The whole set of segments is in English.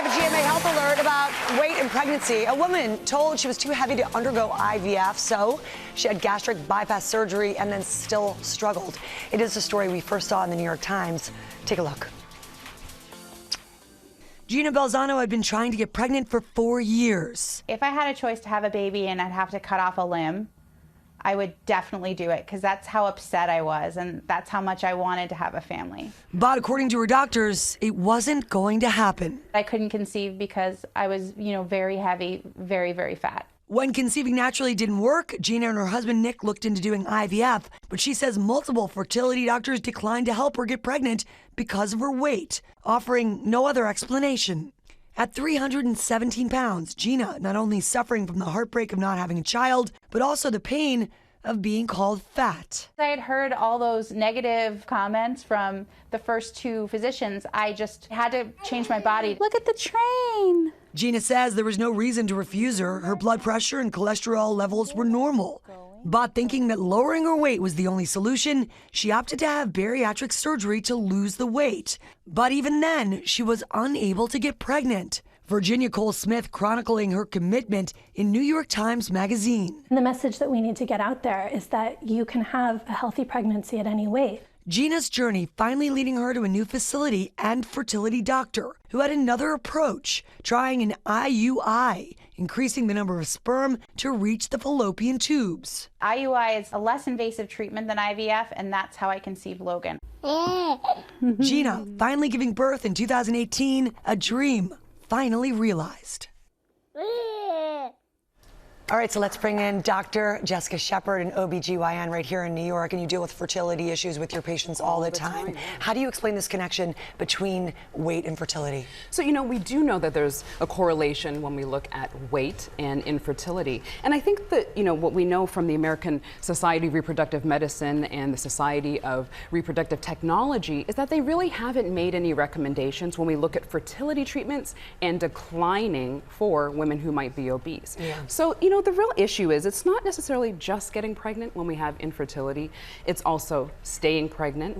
have a GMA health alert about weight and pregnancy. A woman told she was too heavy to undergo IVF, so she had gastric bypass surgery and then still struggled. It is a story we first saw in the New York Times. Take a look. Gina Belzano had been trying to get pregnant for 4 years. If I had a choice to have a baby and I'd have to cut off a limb, I would definitely do it because that's how upset I was and that's how much I wanted to have a family. But according to her doctors, it wasn't going to happen. I couldn't conceive because I was, very heavy, very, very fat. When conceiving naturally didn't work, Gina and her husband Nick looked into doing IVF, but she says multiple fertility doctors declined to help her get pregnant because of her weight, offering no other explanation. At 317 pounds, Gina not only suffering from the heartbreak of not having a child, but also the pain of being called fat. I had heard all those negative comments from the first two physicians. I just had to change my body. Look at the train. Gina says there was no reason to refuse her. Her blood pressure and cholesterol levels were normal. But thinking that lowering her weight was the only solution, she opted to have bariatric surgery to lose the weight. But even then, she was unable to get pregnant. Virginia Cole Smith chronicling her commitment in New York Times Magazine. The message that we need to get out there is that you can have a healthy pregnancy at any weight. Gina's journey finally leading her to a new facility and fertility doctor who had another approach, trying an IUI, increasing the number of sperm to reach the fallopian tubes. IUI is a less invasive treatment than IVF, and that's how I conceived Logan. Gina finally giving birth in 2018, a dream finally realized. All right, so let's bring in Dr. Jessica Shepard, an OBGYN right here in New York, and you deal with fertility issues with your patients all the time. How do you explain this connection between weight and fertility? So, we do know that there's a correlation when we look at weight and infertility. And I think that, what we know from the American Society of Reproductive Medicine and the Society of Reproductive Technology is that they really haven't made any recommendations when we look at fertility treatments and declining for women who might be obese. Yeah. So, the real issue is it's not necessarily just getting pregnant when we have infertility. It's also staying pregnant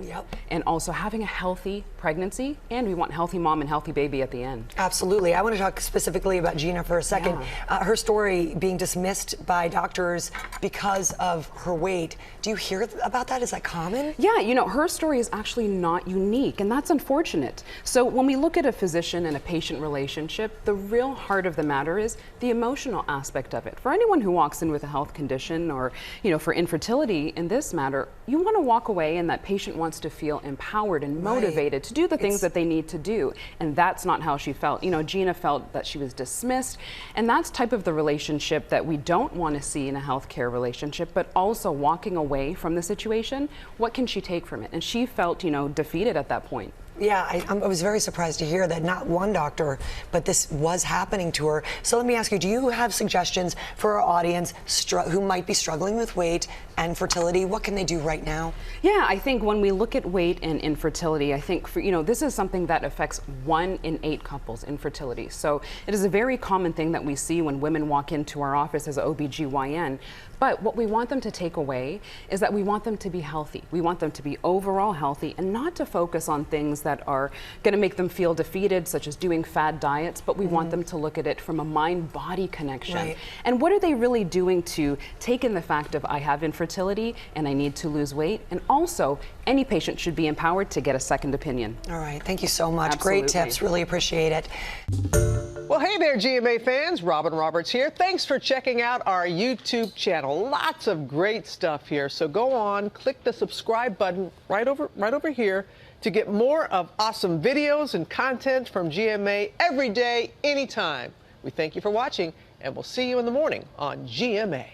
and also having a healthy pregnancy. And we want healthy mom and healthy baby at the end. Absolutely. I want to talk specifically about Gina for a second. Yeah. Her story being dismissed by doctors because of her weight. Do you hear about that? Is that common? Yeah, her story is actually not unique, and that's unfortunate. So when we look at a physician and a patient relationship, the real heart of the matter is the emotional aspect of it. For anyone who walks in with a health condition or, for infertility in this matter, you want to walk away and that patient wants to feel empowered and motivated to do the things that they need to do. And that's not how she felt. Gina felt that she was dismissed, and that's type of the relationship that we don't want to see in a healthcare relationship, but also walking away from the situation, what can she take from it? And she felt, defeated at that point. Yeah, I was very surprised to hear that not one doctor, but this was happening to her. So let me ask you, do you have suggestions for our audience who might be struggling with weight and fertility? What can they do right now? Yeah, I think when we look at weight and infertility, I think this is something that affects 1 in 8 couples, infertility. So it is a very common thing that we see when women walk into our office as OBGYN. But what we want them to take away is that we want them to be healthy. We want them to be overall healthy and not to focus on things that are going to make them feel defeated, such as doing fad diets, but we want them to look at it from a mind-body connection. Right. And what are they really doing to take in the fact of I have infertility and I need to lose weight? And also, any patient should be empowered to get a second opinion. All right, thank you so much. Absolutely. Great tips, really appreciate it. Well, hey there, GMA fans. Robin Roberts here. Thanks for checking out our YouTube channel. Lots of great stuff here. So go on, click the subscribe button right over here to get more of awesome videos and content from GMA every day, anytime. We thank you for watching, and we'll see you in the morning on GMA.